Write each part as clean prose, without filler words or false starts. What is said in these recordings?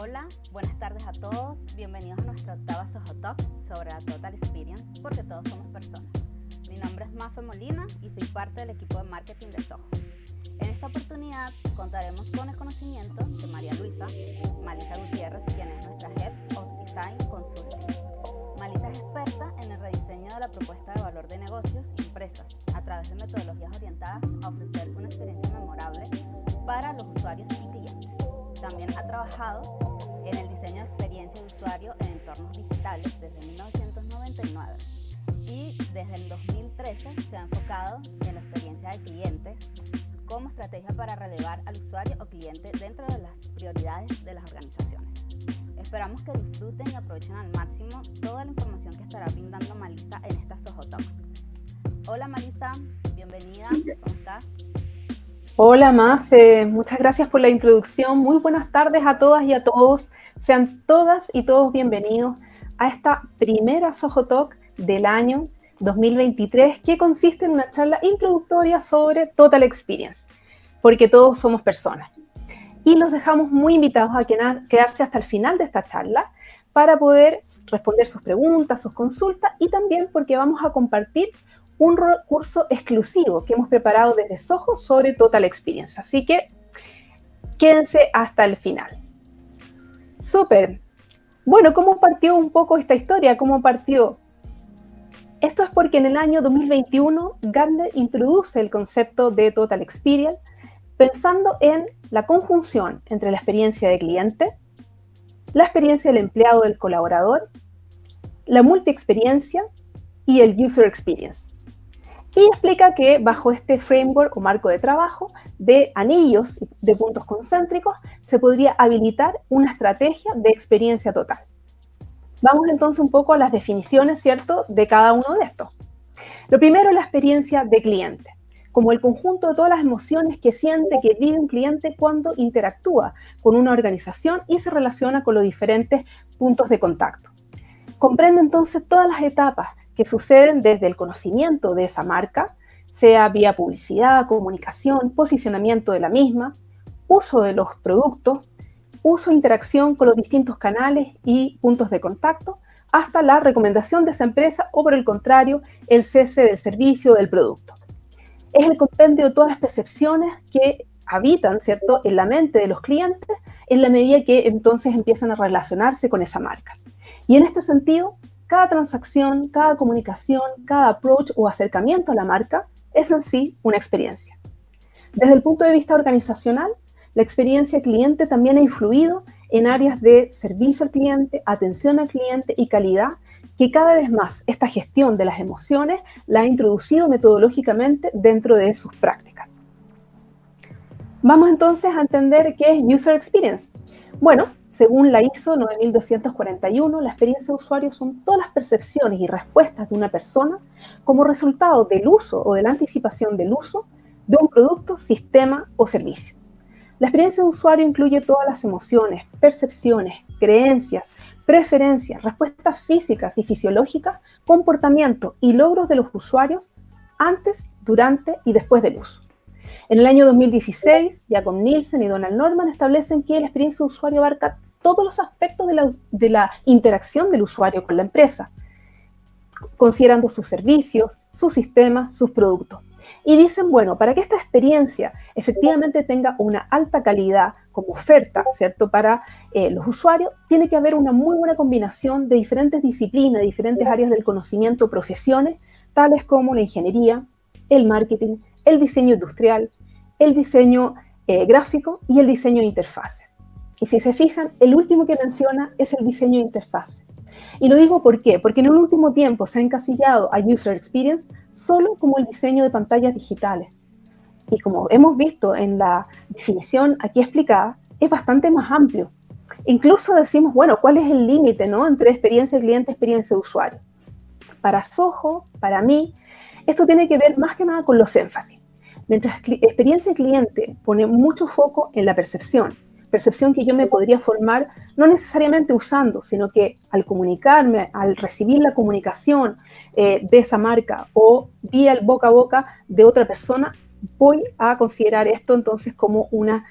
Hola, buenas tardes a todos. Bienvenidos a nuestra octava Soho Talk sobre la Total Experience, porque todos somos personas. Mi nombre es Mafe Molina y soy parte del equipo de marketing de Soho. En esta oportunidad contaremos con el conocimiento de María Luisa Malisa Gutiérrez, quien es nuestra Head of Design Consulting. Malisa es experta en el rediseño de la propuesta de valor de negocios y empresas a través de metodologías orientadas a ofrecer una experiencia memorable para los usuarios y clientes. También ha trabajado en el diseño de experiencia de usuario en entornos digitales desde 1999 y desde el 2013 se ha enfocado en la experiencia de clientes como estrategia para relevar al usuario o cliente dentro de las prioridades de las organizaciones. Esperamos que disfruten y aprovechen al máximo toda la información que estará brindando Malisa en esta Soho Talk. Hola Malisa, bienvenida, ¿cómo estás? Hola Mafe, muchas gracias por la introducción. Muy buenas tardes a todas y a todos. Sean todas y todos bienvenidos a esta primera Soho Talk del año 2023, que consiste en una charla introductoria sobre Total Experience, porque todos somos personas. Y los dejamos muy invitados a quedarse hasta el final de esta charla para poder responder sus preguntas, sus consultas, y también porque vamos a compartir un curso exclusivo que hemos preparado desde Soho sobre Total Experience. Así que quédense hasta el final. Súper. Bueno, ¿cómo partió un poco esta historia? ¿Cómo partió? Esto es porque en el año 2021 Gartner introduce el concepto de Total Experience pensando en la conjunción entre la experiencia de cliente, la experiencia del empleado del colaborador, la multi-experiencia y el user experience. Y explica que bajo este framework o marco de trabajo de anillos de puntos concéntricos se podría habilitar una estrategia de experiencia total. Vamos entonces un poco a las definiciones, ¿cierto?, de cada uno de estos. Lo primero es la experiencia de cliente, como el conjunto de todas las emociones que siente, que vive un cliente cuando interactúa con una organización y se relaciona con los diferentes puntos de contacto. Comprende entonces todas las etapas que suceden desde el conocimiento de esa marca, sea vía publicidad, comunicación, posicionamiento de la misma, uso de los productos, uso e interacción con los distintos canales y puntos de contacto, hasta la recomendación de esa empresa o, por el contrario, el cese del servicio o del producto. Es el compendio de todas las percepciones que habitan, ¿cierto?, en la mente de los clientes en la medida que entonces empiezan a relacionarse con esa marca. Y en este sentido, cada transacción, cada comunicación, cada approach o acercamiento a la marca es en sí una experiencia. Desde el punto de vista organizacional, la experiencia cliente también ha influido en áreas de servicio al cliente, atención al cliente y calidad, que cada vez más esta gestión de las emociones la ha introducido metodológicamente dentro de sus prácticas. Vamos entonces a entender qué es User Experience. Bueno, según la ISO 9241, la experiencia de usuario son todas las percepciones y respuestas de una persona como resultado del uso o de la anticipación del uso de un producto, sistema o servicio. La experiencia de usuario incluye todas las emociones, percepciones, creencias, preferencias, respuestas físicas y fisiológicas, comportamientos y logros de los usuarios antes, durante y después del uso. En el año 2016, Jacob Nielsen y Donald Norman establecen que la experiencia de usuario abarca todos los aspectos de la interacción del usuario con la empresa, considerando sus servicios, sus sistemas, sus productos. Y dicen, bueno, para que esta experiencia efectivamente tenga una alta calidad como oferta, ¿cierto?, para los usuarios, tiene que haber una muy buena combinación de diferentes disciplinas, de diferentes áreas del conocimiento, profesiones, tales como la ingeniería, el marketing, el diseño industrial, el diseño gráfico y el diseño de interfaces. Y si se fijan, el último que menciona es el diseño de interfaces. Y lo digo ¿por qué? Porque en el último tiempo se ha encasillado a User Experience solo como el diseño de pantallas digitales. Y como hemos visto en la definición aquí explicada, es bastante más amplio. Incluso decimos, bueno, ¿cuál es el límite, ¿no?, entre experiencia de cliente y experiencia de usuario? Para Soho, para mí, esto tiene que ver más que nada con los énfasis. Mientras experiencia de cliente pone mucho foco en la percepción que yo me podría formar no necesariamente usando, sino que al comunicarme, al recibir la comunicación de esa marca o vía el boca a boca de otra persona, voy a considerar esto entonces como una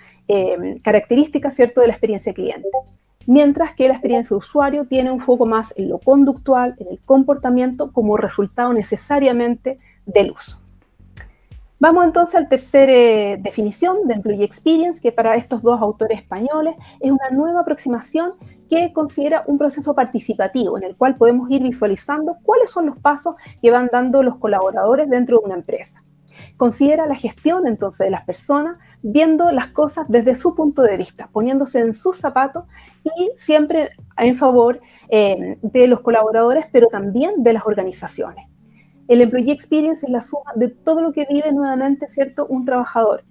característica, ¿cierto?, de la experiencia cliente. Mientras que la experiencia de usuario tiene un foco más en lo conductual, en el comportamiento, como resultado necesariamente del uso. Vamos entonces a la tercera definición de Employee Experience, que para estos dos autores españoles es una nueva aproximación que considera un proceso participativo en el cual podemos ir visualizando cuáles son los pasos que van dando los colaboradores dentro de una empresa. Considera la gestión entonces de las personas, viendo las cosas desde su punto de vista, poniéndose en sus zapatos y siempre en favor de los colaboradores, pero también de las organizaciones. El Employee Experience es la suma de todo lo que vive nuevamente, ¿cierto?, un trabajador,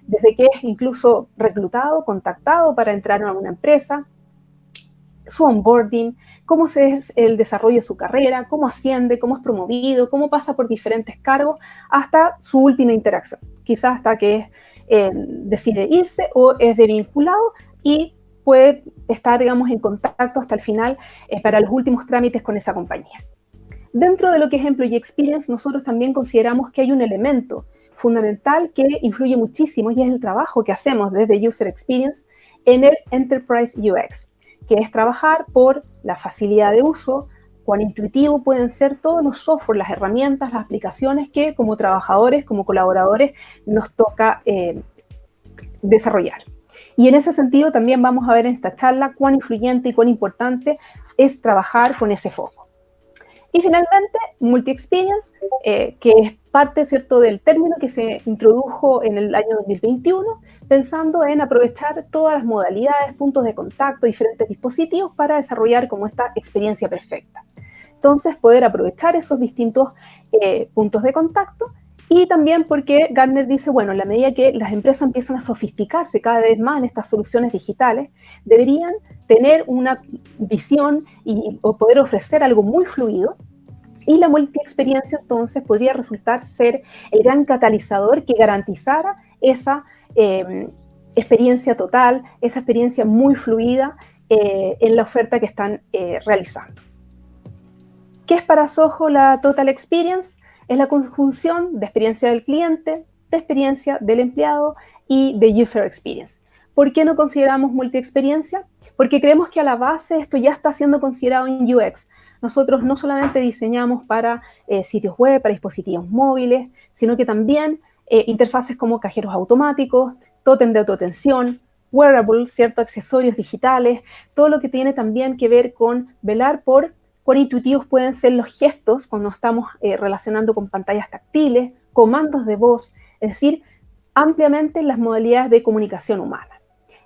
desde que es incluso reclutado, contactado para entrar a una empresa, su onboarding, cómo es el desarrollo de su carrera, cómo asciende, cómo es promovido, cómo pasa por diferentes cargos, hasta su última interacción, quizás hasta que decide irse o es desvinculado y puede estar, digamos, en contacto hasta el final para los últimos trámites con esa compañía. Dentro de lo que es Employee Experience, nosotros también consideramos que hay un elemento fundamental que influye muchísimo y es el trabajo que hacemos desde User Experience en el Enterprise UX, que es trabajar por la facilidad de uso, cuán intuitivo pueden ser todos los software, las herramientas, las aplicaciones que como trabajadores, como colaboradores, nos toca desarrollar. Y en ese sentido también vamos a ver en esta charla cuán influyente y cuán importante es trabajar con ese foco. Y finalmente, Multi-Experience, que es parte, ¿cierto?, del término que se introdujo en el año 2021, pensando en aprovechar todas las modalidades, puntos de contacto, diferentes dispositivos para desarrollar como esta experiencia perfecta. Entonces, poder aprovechar esos distintos puntos de contacto y también porque Gartner dice, bueno, en la medida que las empresas empiezan a sofisticarse cada vez más en estas soluciones digitales, deberían tener una visión o poder ofrecer algo muy fluido. Y la multi-experiencia entonces podría resultar ser el gran catalizador que garantizara esa experiencia total, esa experiencia muy fluida en la oferta que están realizando. ¿Qué es para Zoho la Total Experience? Es la conjunción de experiencia del cliente, de experiencia del empleado y de User Experience. ¿Por qué no consideramos multi-experiencia? Porque creemos que a la base esto ya está siendo considerado en UX. Nosotros no solamente diseñamos para sitios web, para dispositivos móviles, sino que también interfaces como cajeros automáticos, tótem de autoatención, wearables, ¿cierto?, accesorios digitales, todo lo que tiene también que ver con velar por cuán intuitivos pueden ser los gestos cuando estamos relacionando con pantallas táctiles, comandos de voz, es decir, ampliamente las modalidades de comunicación humana.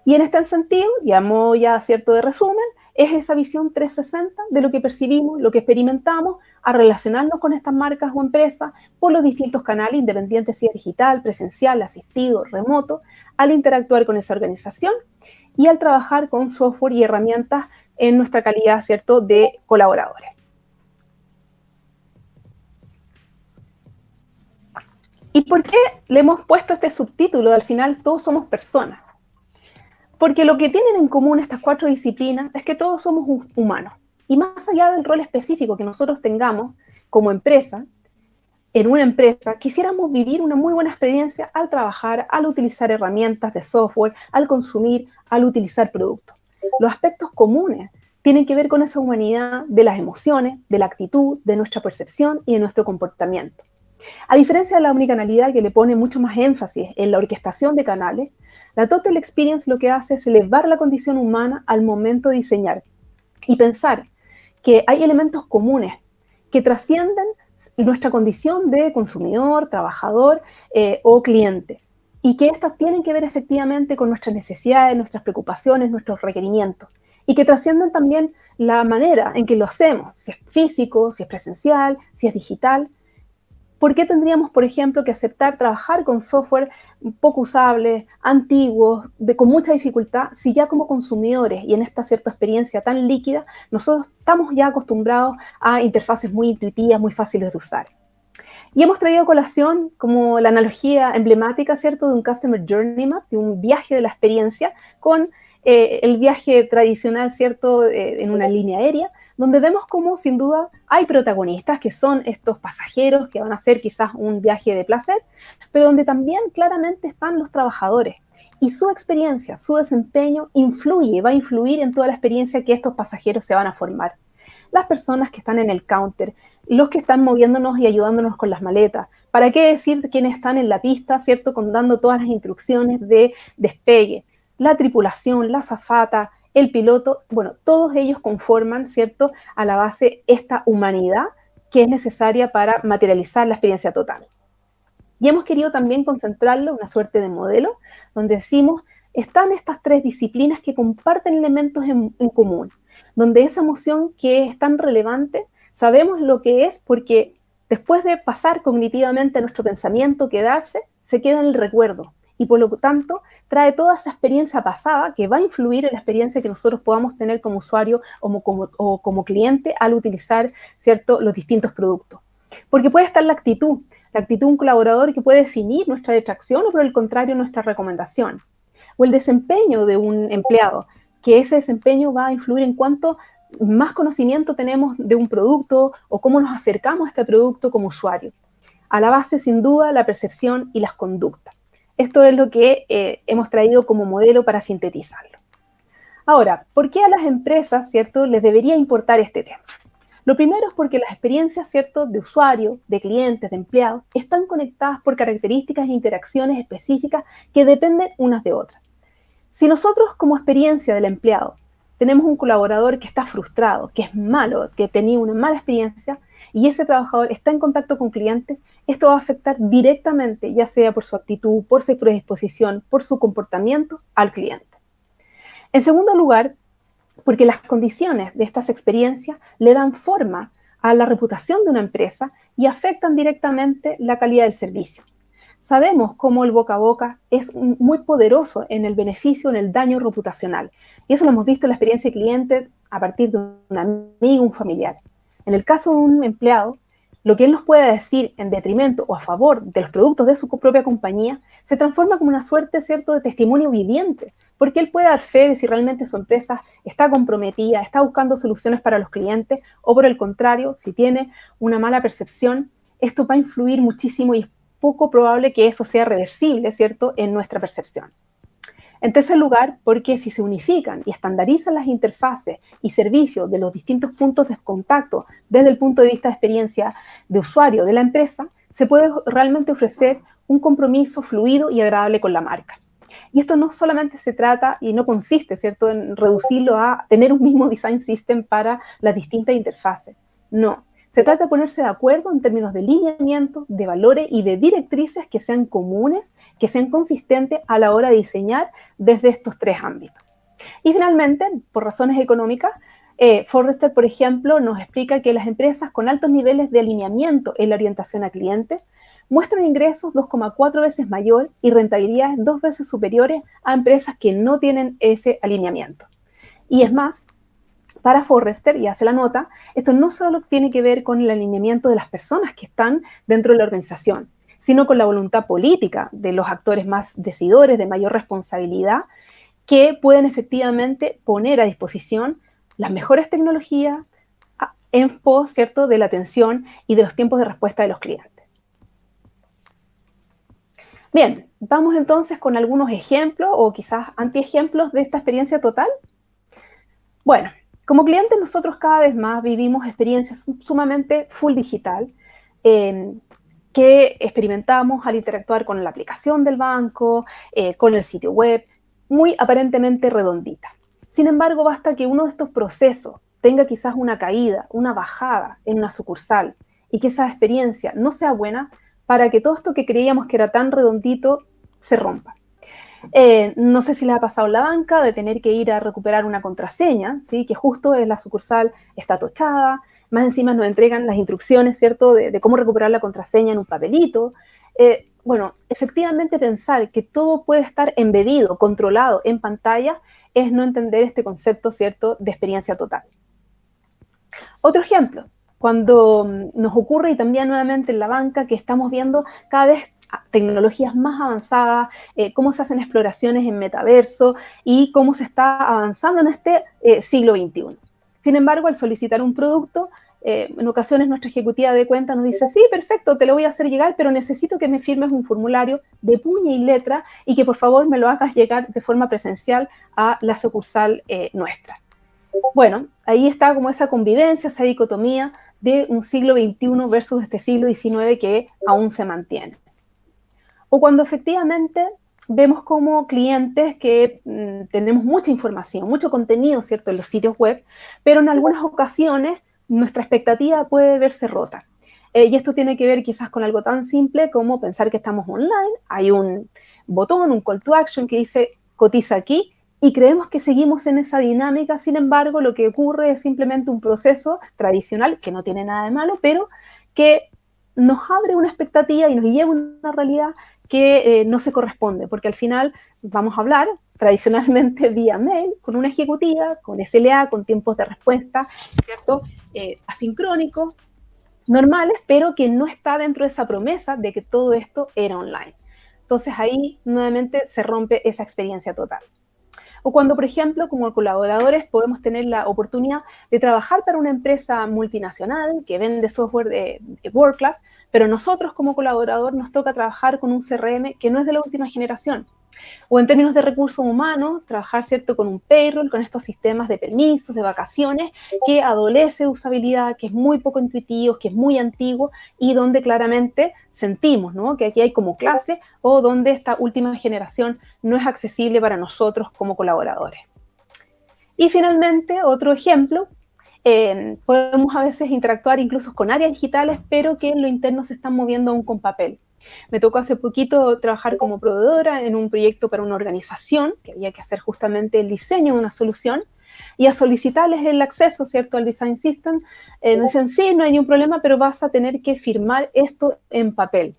Y en este sentido, ya modo ya cierto de resumen, es esa visión 360 de lo que percibimos, lo que experimentamos, a relacionarnos con estas marcas o empresas por los distintos canales, independientes si es digital, presencial, asistido, remoto, al interactuar con esa organización y al trabajar con software y herramientas en nuestra calidad, ¿cierto?, de colaboradores. ¿Y por qué le hemos puesto este subtítulo? Al final todos somos personas. Porque lo que tienen en común estas 4 disciplinas es que todos somos humanos. Y más allá del rol específico que nosotros tengamos como empresa, en una empresa, quisiéramos vivir una muy buena experiencia al trabajar, al utilizar herramientas de software, al consumir, al utilizar productos. Los aspectos comunes tienen que ver con esa humanidad de las emociones, de la actitud, de nuestra percepción y de nuestro comportamiento. A diferencia de la omnicanalidad, que le pone mucho más énfasis en la orquestación de canales, la Total Experience lo que hace es elevar la condición humana al momento de diseñar y pensar que hay elementos comunes que trascienden nuestra condición de consumidor, trabajador o cliente, y que estas tienen que ver efectivamente con nuestras necesidades, nuestras preocupaciones, nuestros requerimientos, y que trascienden también la manera en que lo hacemos, si es físico, si es presencial, si es digital. ¿Por qué tendríamos, por ejemplo, que aceptar trabajar con software poco usables, antiguos, con mucha dificultad, si ya como consumidores y en esta cierta experiencia tan líquida, nosotros estamos ya acostumbrados a interfaces muy intuitivas, muy fáciles de usar? Y hemos traído a colación como la analogía emblemática, ¿cierto?, de un Customer Journey Map, de un viaje de la experiencia con el viaje tradicional, ¿cierto?, en una línea aérea, donde vemos cómo sin duda hay protagonistas que son estos pasajeros que van a hacer quizás un viaje de placer, pero donde también claramente están los trabajadores. Y su experiencia, su desempeño va a influir en toda la experiencia que estos pasajeros se van a formar. Las personas que están en el counter, los que están moviéndonos y ayudándonos con las maletas. ¿Para qué decir quienes están en la pista, cierto? Dando todas las instrucciones de despegue. La tripulación, la azafata, el piloto, bueno, todos ellos conforman, ¿cierto?, a la base esta humanidad que es necesaria para materializar la experiencia total. Y hemos querido también concentrarlo en una suerte de modelo, donde decimos, están estas tres disciplinas que comparten elementos en común, donde esa emoción que es tan relevante, sabemos lo que es porque después de pasar cognitivamente a nuestro pensamiento, quedarse, se queda en el recuerdo. Y por lo tanto, trae toda esa experiencia pasada que va a influir en la experiencia que nosotros podamos tener como usuario o como cliente al utilizar, ¿cierto?, los distintos productos. Porque puede estar la actitud de un colaborador que puede definir nuestra detracción o por el contrario nuestra recomendación. O el desempeño de un empleado, que ese desempeño va a influir en cuánto más conocimiento tenemos de un producto o cómo nos acercamos a este producto como usuario. A la base, sin duda, la percepción y las conductas. Esto es lo que hemos traído como modelo para sintetizarlo. Ahora, ¿por qué a las empresas, ¿cierto?, les debería importar este tema? Lo primero es porque las experiencias, ¿cierto?, de usuario, de clientes, de empleados, están conectadas por características e interacciones específicas que dependen unas de otras. Si nosotros, como experiencia del empleado, tenemos un colaborador que está frustrado, que es malo, que tenía una mala experiencia, y ese trabajador está en contacto con clientes, esto va a afectar directamente, ya sea por su actitud, por su predisposición, por su comportamiento al cliente. En segundo lugar, porque las condiciones de estas experiencias le dan forma a la reputación de una empresa y afectan directamente la calidad del servicio. Sabemos cómo el boca a boca es muy poderoso en el beneficio, en el daño reputacional. Y eso lo hemos visto en la experiencia de cliente a partir de un amigo, un familiar. En el caso de un empleado, lo que él nos pueda decir en detrimento o a favor de los productos de su propia compañía se transforma como una suerte, ¿cierto?, de testimonio viviente, porque él puede dar fe de si realmente su empresa está comprometida, está buscando soluciones para los clientes, o por el contrario, si tiene una mala percepción, esto va a influir muchísimo y es poco probable que eso sea reversible, ¿cierto?, en nuestra percepción. En tercer lugar, porque si se unifican y estandarizan las interfaces y servicios de los distintos puntos de contacto desde el punto de vista de experiencia de usuario de la empresa, se puede realmente ofrecer un compromiso fluido y agradable con la marca. Y esto no solamente se trata y no consiste, ¿cierto?, en reducirlo a tener un mismo design system para las distintas interfaces. No. Se trata de ponerse de acuerdo en términos de lineamientos, de valores y de directrices que sean comunes, que sean consistentes a la hora de diseñar desde estos tres ámbitos. Y finalmente, por razones económicas, Forrester, por ejemplo, nos explica que las empresas con altos niveles de alineamiento en la orientación a clientes muestran ingresos 2,4 veces mayor y rentabilidades 2 veces superiores a empresas que no tienen ese alineamiento. Y es más, para Forrester, y hace la nota, esto no solo tiene que ver con el alineamiento de las personas que están dentro de la organización, sino con la voluntad política de los actores más decidores, de mayor responsabilidad, que pueden efectivamente poner a disposición las mejores tecnologías en pos, ¿cierto?, de la atención y de los tiempos de respuesta de los clientes. Bien, vamos entonces con algunos ejemplos o quizás antiejemplos de esta experiencia total. Bueno, como clientes nosotros cada vez más vivimos experiencias sumamente full digital que experimentamos al interactuar con la aplicación del banco, con el sitio web, muy aparentemente redondita. Sin embargo, basta que uno de estos procesos tenga quizás una caída, una bajada en una sucursal y que esa experiencia no sea buena para que todo esto que creíamos que era tan redondito se rompa. No sé si les ha pasado en la banca de tener que ir a recuperar una contraseña, ¿sí?, que justo es la sucursal está tochada, más encima nos entregan las instrucciones, ¿cierto?, de cómo recuperar la contraseña en un papelito. Bueno, efectivamente pensar que todo puede estar embedido, controlado en pantalla, es no entender este concepto, ¿cierto?, de experiencia total. Otro ejemplo, cuando nos ocurre, y también nuevamente en la banca, que estamos viendo cada vez tecnologías más avanzadas, cómo se hacen exploraciones en metaverso y cómo se está avanzando en este siglo XXI. Sin embargo, al solicitar un producto, en ocasiones nuestra ejecutiva de cuenta nos dice, sí, perfecto, te lo voy a hacer llegar, pero necesito que me firmes un formulario de puño y letra y que por favor me lo hagas llegar de forma presencial a la sucursal nuestra. Bueno, ahí está como esa convivencia, esa dicotomía de un siglo XXI versus este siglo XIX que aún se mantiene. O cuando efectivamente vemos como clientes que tenemos mucha información, mucho contenido, ¿cierto?, en los sitios web, pero en algunas ocasiones nuestra expectativa puede verse rota. Y esto tiene que ver quizás con algo tan simple como pensar que estamos online, hay un botón, un call to action que dice cotiza aquí, y creemos que seguimos en esa dinámica. Sin embargo, lo que ocurre es simplemente un proceso tradicional, que no tiene nada de malo, pero que nos abre una expectativa y nos lleva a una realidad que no se corresponde, porque al final vamos a hablar tradicionalmente vía mail con una ejecutiva, con SLA, con tiempos de respuesta, ¿cierto? Asincrónicos, normales, pero que no está dentro de esa promesa de que todo esto era online. Entonces ahí nuevamente se rompe esa experiencia total. O cuando, por ejemplo, como colaboradores podemos tener la oportunidad de trabajar para una empresa multinacional que vende software de World Class, pero nosotros como colaborador nos toca trabajar con un CRM que no es de la última generación. O en términos de recursos humanos, trabajar, ¿cierto?, con un payroll, con estos sistemas de permisos, de vacaciones, que adolece de usabilidad, que es muy poco intuitivo, que es muy antiguo y donde claramente sentimos, ¿no?, que aquí hay como clase o donde esta última generación no es accesible para nosotros como colaboradores. Y finalmente, otro ejemplo, podemos a veces interactuar incluso con áreas digitales, pero que en lo interno se están moviendo aún con papel. Me tocó hace poquito trabajar como proveedora en un proyecto para una organización que había que hacer justamente el diseño de una solución y a solicitarles el acceso, ¿cierto?, al Design System, nos dicen, sí, no hay ningún problema, pero vas a tener que firmar esto en papel.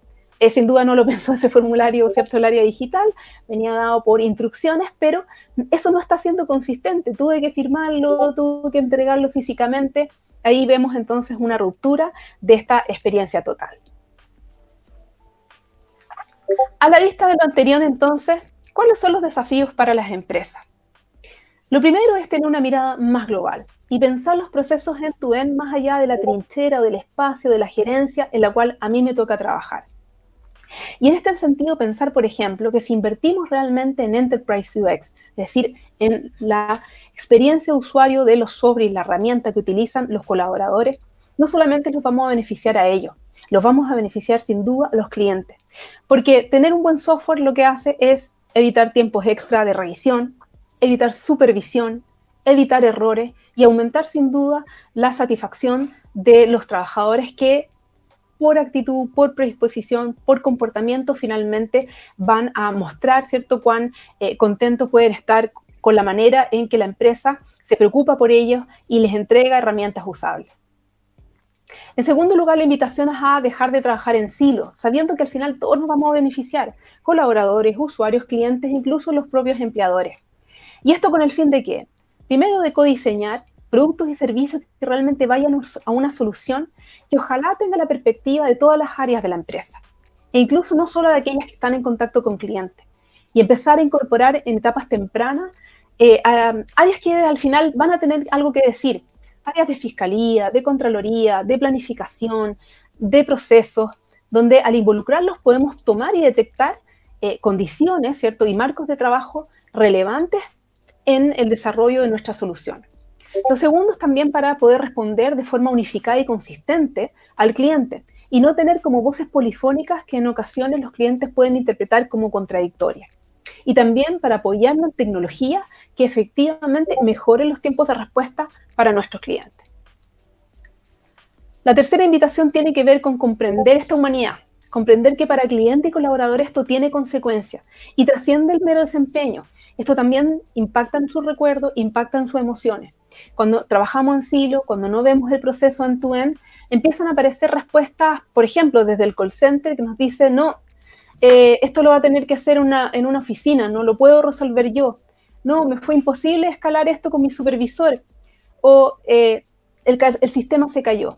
Sin duda no lo pensó ese formulario, ¿cierto?, el área digital, venía dado por instrucciones, pero eso no está siendo consistente, tuve que firmarlo, tuve que entregarlo físicamente. Ahí vemos entonces una ruptura de esta experiencia total. A la vista de lo anterior, entonces, ¿cuáles son los desafíos para las empresas? Lo primero es tener una mirada más global y pensar los procesos end-to-end más allá de la trinchera o del espacio, de la gerencia en la cual a mí me toca trabajar. Y en este sentido pensar, por ejemplo, que si invertimos realmente en Enterprise UX, es decir, en la experiencia de usuario de los software y la herramienta que utilizan los colaboradores, no solamente los vamos a beneficiar a ellos, los vamos a beneficiar sin duda a los clientes. Porque tener un buen software lo que hace es evitar tiempos extra de revisión, evitar supervisión, evitar errores y aumentar sin duda la satisfacción de los trabajadores que por actitud, por predisposición, por comportamiento, finalmente van a mostrar, ¿cierto?, cuán contentos pueden estar con la manera en que la empresa se preocupa por ellos y les entrega herramientas usables. En segundo lugar, la invitación es a dejar de trabajar en silos, sabiendo que al final todos nos vamos a beneficiar, colaboradores, usuarios, clientes, incluso los propios empleadores. ¿Y esto con el fin de qué? Primero, de codiseñar productos y servicios que realmente vayan a una solución que ojalá tenga la perspectiva de todas las áreas de la empresa, e incluso no solo de aquellas que están en contacto con clientes, y empezar a incorporar en etapas tempranas áreas que al final van a tener algo que decir, áreas de fiscalía, de contraloría, de planificación, de procesos, donde al involucrarlos podemos tomar y detectar condiciones, ¿cierto?, y marcos de trabajo relevantes en el desarrollo de nuestra solución. Lo segundo es también para poder responder de forma unificada y consistente al cliente y no tener como voces polifónicas que en ocasiones los clientes pueden interpretar como contradictorias. Y también para apoyarnos en tecnología que efectivamente mejore los tiempos de respuesta para nuestros clientes. La tercera invitación tiene que ver con comprender esta humanidad, comprender que para cliente y colaborador esto tiene consecuencias y trasciende el mero desempeño. Esto también impacta en sus recuerdos, impacta en sus emociones. Cuando trabajamos en silo, cuando no vemos el proceso end-to-end, empiezan a aparecer respuestas, por ejemplo, desde el call center que nos dice, no, esto lo va a tener que hacer en una oficina, no lo puedo resolver yo. No, me fue imposible escalar esto con mi supervisor. O el sistema se cayó.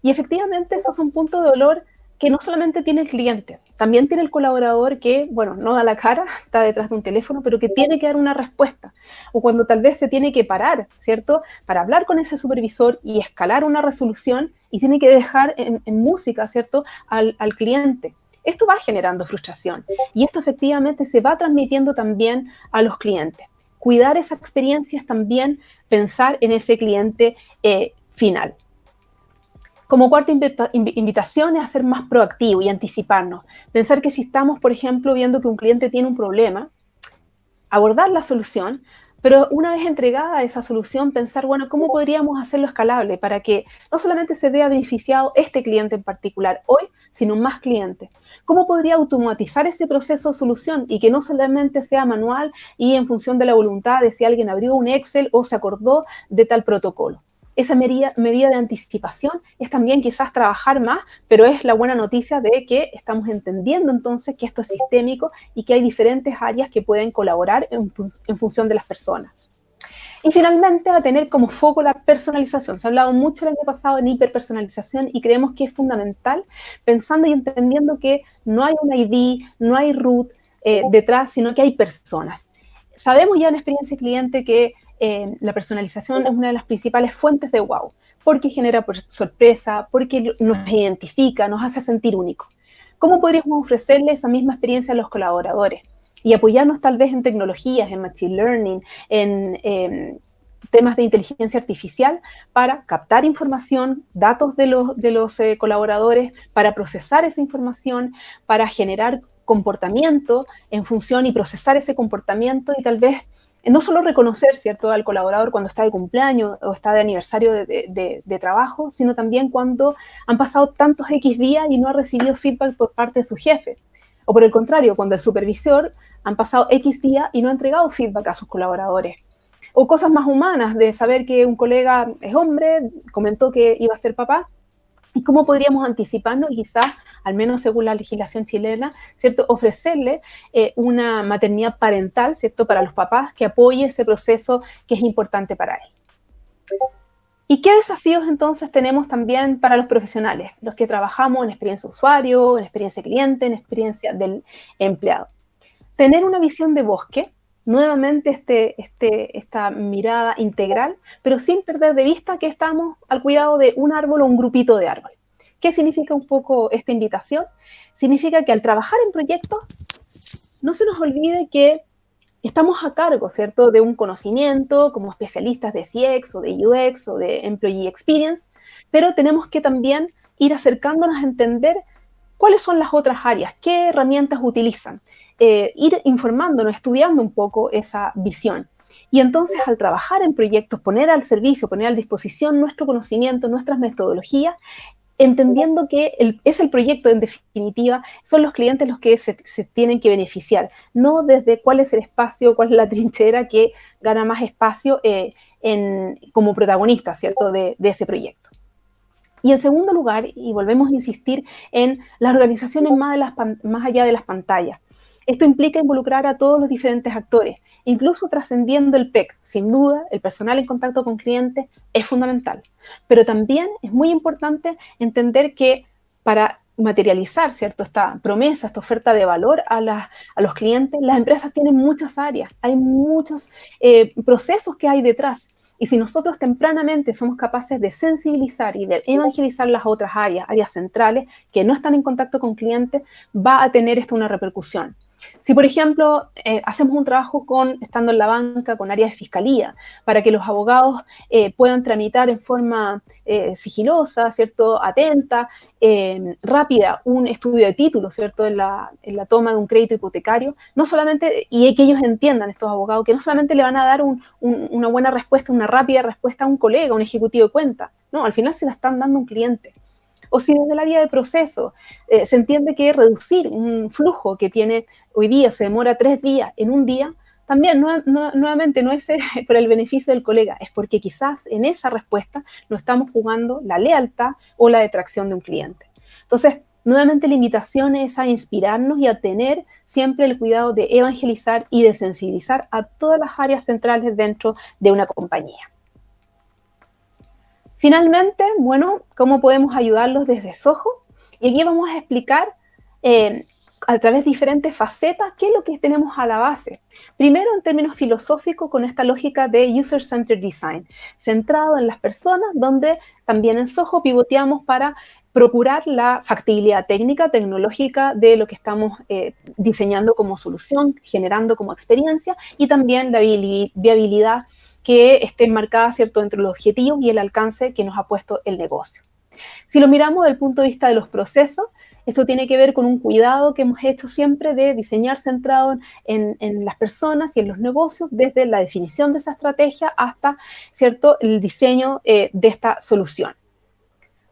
Y efectivamente esos son puntos de dolor que no solamente tiene el cliente, también tiene el colaborador que, bueno, no da la cara, está detrás de un teléfono, pero que tiene que dar una respuesta. O cuando tal vez se tiene que parar, ¿cierto? Para hablar con ese supervisor y escalar una resolución y tiene que dejar en música, ¿cierto? Al cliente. Esto va generando frustración y esto efectivamente se va transmitiendo también a los clientes. Cuidar esas experiencias también, pensar en ese cliente final. Como cuarta invitación es a ser más proactivo y anticiparnos. Pensar que si estamos, por ejemplo, viendo que un cliente tiene un problema, abordar la solución, pero una vez entregada esa solución, pensar, bueno, ¿cómo podríamos hacerlo escalable para que no solamente se vea beneficiado este cliente en particular hoy, sino más clientes? ¿Cómo podría automatizar ese proceso de solución y que no solamente sea manual y en función de la voluntad de si alguien abrió un Excel o se acordó de tal protocolo? Esa medida de anticipación es también quizás trabajar más, pero es la buena noticia de que estamos entendiendo entonces que esto es sistémico y que hay diferentes áreas que pueden colaborar en función de las personas. Y finalmente, a tener como foco la personalización. Se ha hablado mucho el año pasado en hiperpersonalización y creemos que es fundamental, pensando y entendiendo que no hay un ID, no hay root detrás, sino que hay personas. Sabemos ya en experiencia cliente que la personalización es una de las principales fuentes de wow, porque genera sorpresa, porque nos identifica, nos hace sentir únicos. ¿Cómo podríamos ofrecerle esa misma experiencia a los colaboradores? Y apoyarnos tal vez en tecnologías, en machine learning, en temas de inteligencia artificial para captar información, datos de los colaboradores, para procesar esa información, para generar comportamiento en función y procesar ese comportamiento y tal vez no solo reconocer, ¿cierto?, al colaborador cuando está de cumpleaños o está de aniversario de trabajo, sino también cuando han pasado tantos X días y no ha recibido feedback por parte de su jefe. O por el contrario, cuando el supervisor han pasado X días y no ha entregado feedback a sus colaboradores. O cosas más humanas, de saber que un colega es hombre, comentó que iba a ser papá, y cómo podríamos anticiparnos y quizás, al menos según la legislación chilena, ¿cierto?, ofrecerle una maternidad parental, ¿cierto?, para los papás que apoye ese proceso que es importante para él. ¿Y qué desafíos entonces tenemos también para los profesionales, los que trabajamos en experiencia usuario, en experiencia cliente, en experiencia del empleado? Tener una visión de bosque, nuevamente esta mirada integral, pero sin perder de vista que estamos al cuidado de un árbol o un grupito de árboles. ¿Qué significa un poco esta invitación? Significa que al trabajar en proyectos, no se nos olvide que estamos a cargo, ¿cierto?, de un conocimiento como especialistas de CX o de UX o de Employee Experience, pero tenemos que también ir acercándonos a entender cuáles son las otras áreas, qué herramientas utilizan, ir informándonos, estudiando un poco esa visión. Y entonces al trabajar en proyectos, poner al servicio, poner a disposición nuestro conocimiento, nuestras metodologías, entendiendo que es el proyecto en definitiva, son los clientes los que se tienen que beneficiar, no desde cuál es el espacio, cuál es la trinchera que gana más espacio como protagonista, ¿cierto?, de ese proyecto. Y en segundo lugar, y volvemos a insistir en las organizaciones más allá de las pantallas. Esto implica involucrar a todos los diferentes actores, incluso trascendiendo el PEC. Sin duda, el personal en contacto con clientes es fundamental, pero también es muy importante entender que para materializar, ¿cierto?, esta promesa, esta oferta de valor a los clientes, las empresas tienen muchas áreas, hay muchos procesos que hay detrás. Y si nosotros tempranamente somos capaces de sensibilizar y de evangelizar las otras áreas centrales que no están en contacto con clientes, va a tener esto una repercusión. Si, por ejemplo, hacemos un trabajo estando en la banca con áreas de fiscalía, para que los abogados puedan tramitar en forma sigilosa, ¿cierto?, atenta, rápida, un estudio de título, ¿cierto?, en la toma de un crédito hipotecario, no solamente, y que ellos entiendan, estos abogados, que no solamente le van a dar una buena respuesta, una rápida respuesta a un colega, a un ejecutivo de cuenta, no, al final se la están dando a un cliente. O si desde el área de proceso se entiende que reducir un flujo que tiene hoy día se demora 3 días en un día, también nuevamente no es por el beneficio del colega, es porque quizás en esa respuesta no estamos jugando la lealtad o la detracción de un cliente. Entonces, nuevamente la invitación es a inspirarnos y a tener siempre el cuidado de evangelizar y de sensibilizar a todas las áreas centrales dentro de una compañía. Finalmente, bueno, ¿cómo podemos ayudarlos desde Soho? Y aquí vamos a explicar a través de diferentes facetas, ¿qué es lo que tenemos a la base? Primero, en términos filosóficos, con esta lógica de User-Centered Design, centrado en las personas, donde también en Soho pivoteamos para procurar la factibilidad técnica, tecnológica de lo que estamos diseñando como solución, generando como experiencia, y también la viabilidad que esté enmarcada, ¿cierto?, entre los objetivos y el alcance que nos ha puesto el negocio. Si lo miramos desde el punto de vista de los procesos, esto tiene que ver con un cuidado que hemos hecho siempre de diseñar centrado en las personas y en los negocios, desde la definición de esa estrategia hasta, ¿cierto?, el diseño de esta solución.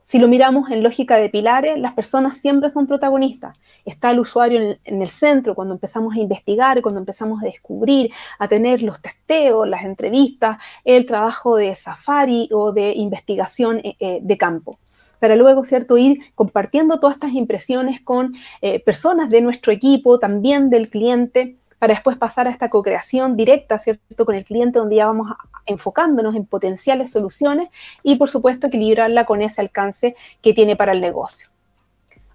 Si lo miramos en lógica de pilares, las personas siempre son protagonistas. Está el usuario en el centro cuando empezamos a investigar, cuando empezamos a descubrir, a tener los testeos, las entrevistas, el trabajo de safari o de investigación de campo. Para luego, ¿cierto?, ir compartiendo todas estas impresiones con personas de nuestro equipo, también del cliente, para después pasar a esta co-creación directa, ¿cierto?, con el cliente, donde ya vamos enfocándonos en potenciales soluciones y, por supuesto, equilibrarla con ese alcance que tiene para el negocio.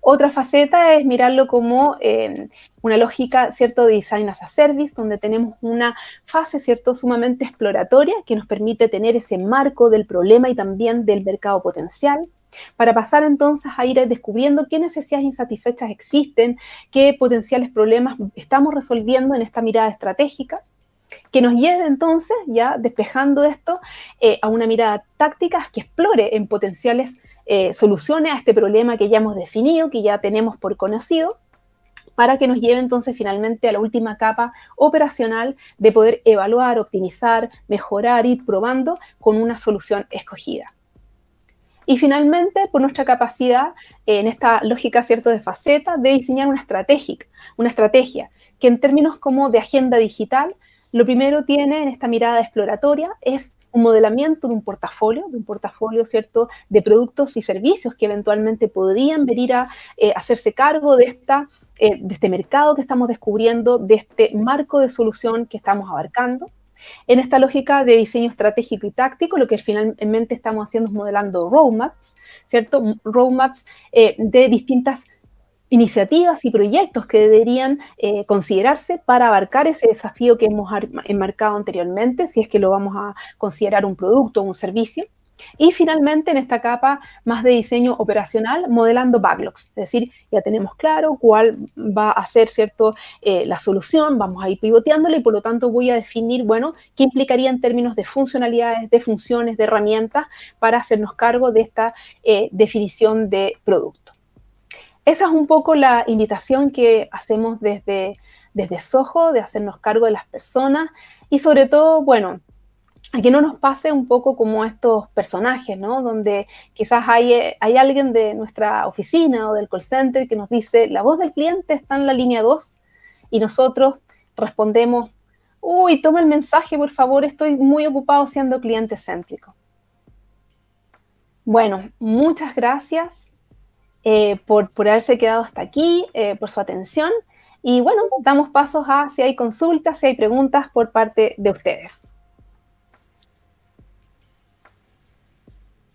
Otra faceta es mirarlo como una lógica, ¿cierto?, de Design as a Service, donde tenemos una fase, ¿cierto?, sumamente exploratoria que nos permite tener ese marco del problema y también del mercado potencial, para pasar entonces a ir descubriendo qué necesidades insatisfechas existen, qué potenciales problemas estamos resolviendo en esta mirada estratégica, que nos lleve entonces, ya despejando esto, a una mirada táctica que explore en potenciales soluciones a este problema que ya hemos definido, que ya tenemos por conocido, para que nos lleve entonces finalmente a la última capa operacional de poder evaluar, optimizar, mejorar, ir probando con una solución escogida. Y finalmente, por nuestra capacidad, en esta lógica, ¿cierto?, de faceta, de diseñar una estrategia que en términos como de agenda digital, lo primero tiene en esta mirada exploratoria es un modelamiento de un portafolio, ¿cierto?, de productos y servicios que eventualmente podrían venir a hacerse cargo de este mercado que estamos descubriendo, de este marco de solución que estamos abarcando. En esta lógica de diseño estratégico y táctico, lo que finalmente estamos haciendo es modelando roadmaps, ¿cierto? Roadmaps de distintas iniciativas y proyectos que deberían considerarse para abarcar ese desafío que hemos enmarcado anteriormente, si es que lo vamos a considerar un producto o un servicio. Y finalmente, en esta capa más de diseño operacional, modelando backlogs, es decir, ya tenemos claro cuál va a ser, ¿cierto?, la solución, vamos a ir pivoteándola y por lo tanto voy a definir, bueno, qué implicaría en términos de funcionalidades, de funciones, de herramientas para hacernos cargo de esta definición de producto. Esa es un poco la invitación que hacemos desde Soho, de hacernos cargo de las personas y sobre todo, bueno, a que no nos pase un poco como estos personajes, ¿no? Donde quizás hay alguien de nuestra oficina o del call center que nos dice, la voz del cliente está en la línea 2 y nosotros respondemos, uy, toma el mensaje, por favor, estoy muy ocupado siendo cliente céntrico. Bueno, muchas gracias por haberse quedado hasta aquí, por su atención y bueno, damos pasos a si hay consultas, si hay preguntas por parte de ustedes.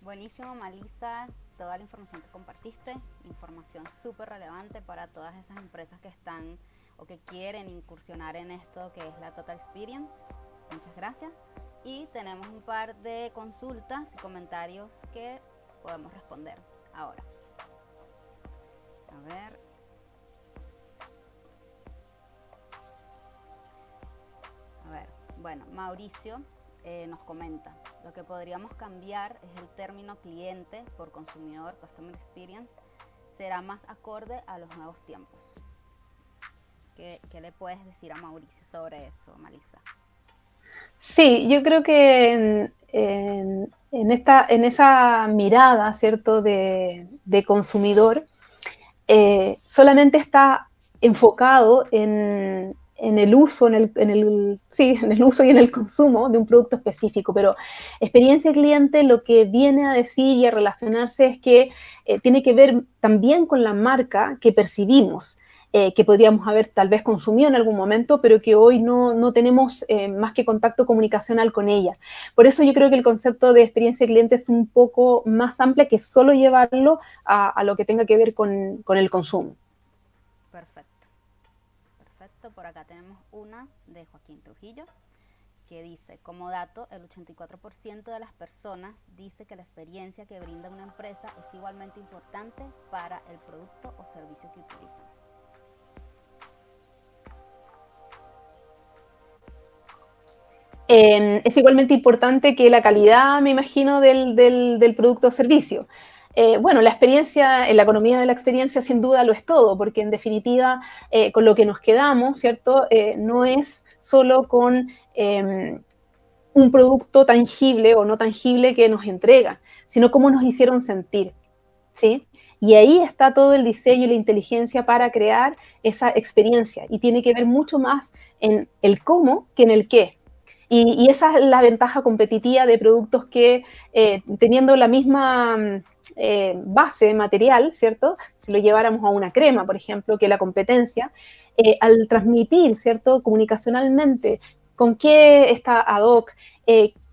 Buenísimo, Malisa, toda la información que compartiste, información súper relevante para todas esas empresas que están o que quieren incursionar en esto que es la Total Experience. Muchas gracias. Y tenemos un par de consultas y comentarios que podemos responder ahora. A ver. Bueno, Mauricio nos comenta, lo que podríamos cambiar es el término cliente por consumidor, Customer Experience, será más acorde a los nuevos tiempos. ¿Qué le puedes decir a Mauricio sobre eso, Malisa? Sí, yo creo que en esa mirada, ¿cierto?, de consumidor, solamente está enfocado en el uso, en el uso y en el consumo de un producto específico, pero experiencia cliente lo que viene a decir y a relacionarse es que tiene que ver también con la marca que percibimos, que podríamos haber tal vez consumido en algún momento, pero que hoy no tenemos más que contacto comunicacional con ella. Por eso yo creo que el concepto de experiencia cliente es un poco más amplia que solo llevarlo a lo que tenga que ver con el consumo. Perfecto. Perfecto, por acá tenemos una de Joaquín Trujillo que dice, como dato, el 84% de las personas dice que la experiencia que brinda una empresa es igualmente importante para el producto o servicio que utilizan. Es igualmente importante que la calidad, me imagino, del producto o servicio. Bueno, la experiencia, en la economía de la experiencia sin duda lo es todo, porque en definitiva con lo que nos quedamos, ¿cierto? No es solo con un producto tangible o no tangible que nos entrega, sino cómo nos hicieron sentir, ¿sí? Y ahí está todo el diseño y la inteligencia para crear esa experiencia, y tiene que ver mucho más en el cómo que en el qué. Y esa es la ventaja competitiva de productos que, teniendo la misma base material, ¿cierto? Si lo lleváramos a una crema, por ejemplo, que la competencia, al transmitir, ¿cierto? Comunicacionalmente, con qué está ad hoc,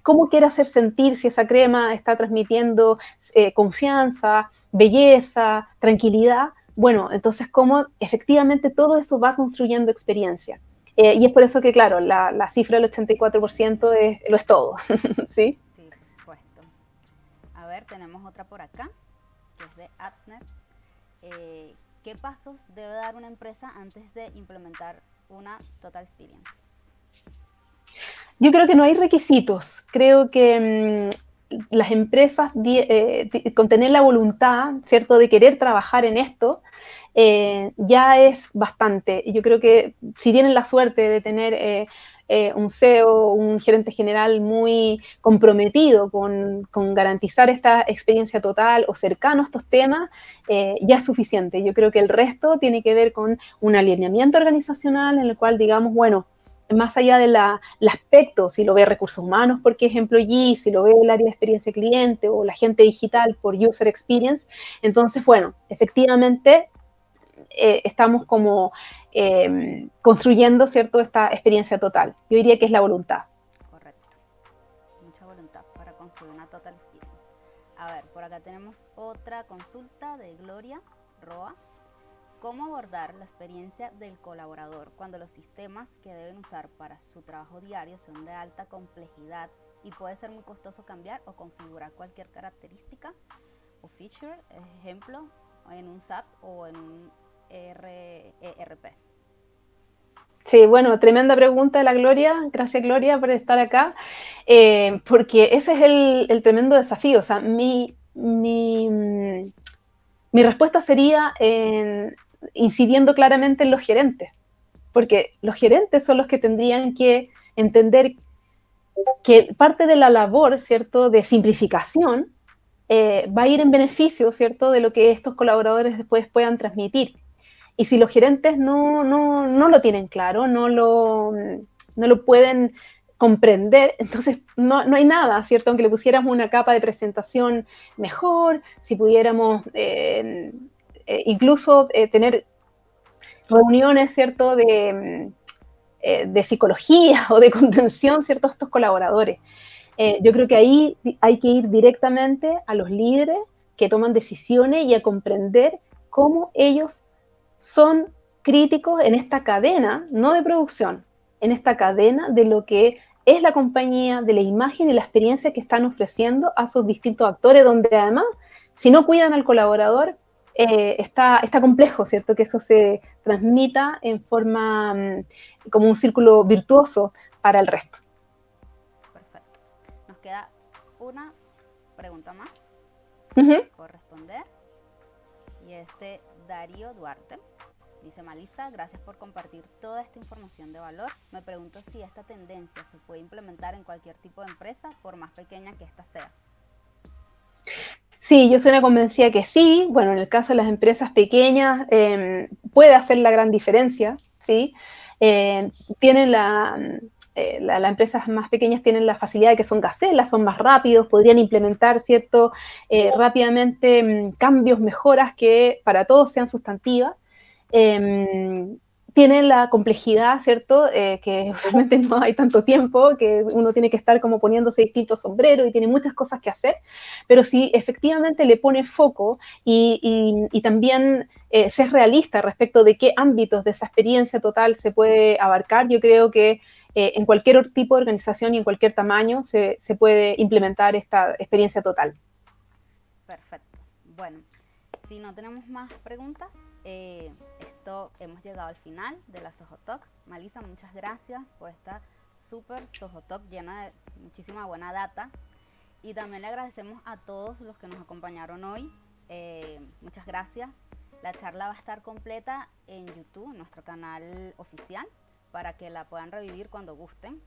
cómo quiere hacer sentir si esa crema está transmitiendo confianza, belleza, tranquilidad. Bueno, entonces cómo efectivamente todo eso va construyendo experiencia. Y es por eso que, claro, la cifra del 84% lo es todo, ¿sí? Sí, por supuesto. A ver, tenemos otra por acá, que es de Atner. ¿Qué pasos debe dar una empresa antes de implementar una Total Experience? Yo creo que no hay requisitos. Creo que las empresas, con tener la voluntad, ¿cierto?, de querer trabajar en esto, ya es bastante. Yo creo que si tienen la suerte de tener un CEO, un gerente general muy comprometido con garantizar esta experiencia total o cercano a estos temas, ya es suficiente. Yo creo que el resto tiene que ver con un alineamiento organizacional en el cual digamos, bueno, más allá del aspecto, si lo ve recursos humanos, porque es employee, si lo ve el área de experiencia cliente o la gente digital por user experience, entonces, bueno, efectivamente estamos como construyendo, ¿cierto?, esta experiencia total. Yo diría que es la voluntad. Correcto. Mucha voluntad para construir una Total Experience. A ver, por acá tenemos otra consulta de Gloria Roa. ¿Cómo abordar la experiencia del colaborador cuando los sistemas que deben usar para su trabajo diario son de alta complejidad y puede ser muy costoso cambiar o configurar cualquier característica o feature, ejemplo, en un SAP o en un ERP? Sí, bueno, tremenda pregunta de la Gloria. Gracias, Gloria, por estar acá, porque ese es el tremendo desafío. O sea, mi respuesta sería incidiendo claramente en los gerentes, porque los gerentes son los que tendrían que entender que parte de la labor, ¿cierto?, de simplificación va a ir en beneficio, ¿cierto?, de lo que estos colaboradores después puedan transmitir. Y si los gerentes no lo tienen claro, no lo pueden comprender, entonces no hay nada, ¿cierto? Aunque le pusiéramos una capa de presentación mejor, si pudiéramos incluso tener reuniones, ¿cierto?, de psicología o de contención, ¿cierto?, a estos colaboradores. Yo creo que ahí hay que ir directamente a los líderes que toman decisiones y a comprender cómo ellos son críticos en esta cadena, no de producción, en esta cadena de lo que es la compañía, de la imagen y la experiencia que están ofreciendo a sus distintos actores, donde además, si no cuidan al colaborador, está complejo, ¿cierto?, que eso se transmita en forma como un círculo virtuoso para el resto. Perfecto. Nos queda una pregunta más por responder. Y es de Darío Duarte. Dice: Malisa, gracias por compartir toda esta información de valor. Me pregunto si esta tendencia se puede implementar en cualquier tipo de empresa, por más pequeña que ésta sea. Sí, yo soy una convencida que sí. Bueno, en el caso de las empresas pequeñas puede hacer la gran diferencia, ¿sí? Tienen las empresas más pequeñas tienen la facilidad de que son gacelas, son más rápidos, podrían implementar, ¿cierto?, rápidamente cambios, mejoras que para todos sean sustantivas. tiene la complejidad, ¿cierto? Que usualmente no hay tanto tiempo, que uno tiene que estar como poniéndose distintos sombreros y tiene muchas cosas que hacer, pero si efectivamente le pone foco y también ser realista respecto de qué ámbitos de esa experiencia total se puede abarcar, yo creo que en cualquier tipo de organización y en cualquier tamaño se puede implementar esta experiencia total. Perfecto. Bueno, si no tenemos más preguntas, hemos llegado al final de la Soho Talk. Malisa, muchas gracias por esta súper Soho Talk llena de muchísima buena data. Y también le agradecemos a todos los que nos acompañaron hoy. Muchas gracias. La charla va a estar completa en YouTube, en nuestro canal oficial, para que la puedan revivir cuando gusten.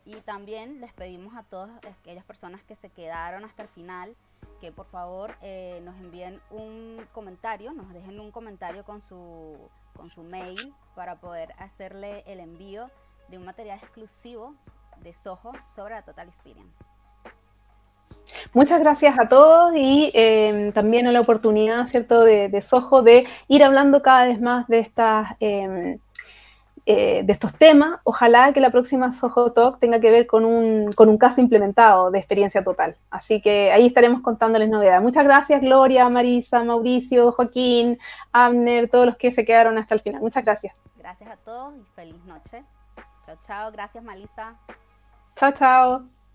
Y también les pedimos a todas aquellas personas que se quedaron hasta el final que por favor nos envíen un comentario, nos dejen un comentario con su mail para poder hacerle el envío de un material exclusivo de Soho sobre la Total Experience. Muchas gracias a todos y también a la oportunidad, ¿cierto?, de Soho de ir hablando cada vez más de de estos temas. Ojalá que la próxima Soho Talk tenga que ver con un caso implementado de experiencia total. Así que ahí estaremos contándoles novedades. Muchas gracias, Gloria, Marisa, Mauricio, Joaquín, Abner, todos los que se quedaron hasta el final. Muchas gracias. Gracias a todos y feliz noche. Chao, chao. Gracias, Malisa. Chao, chao.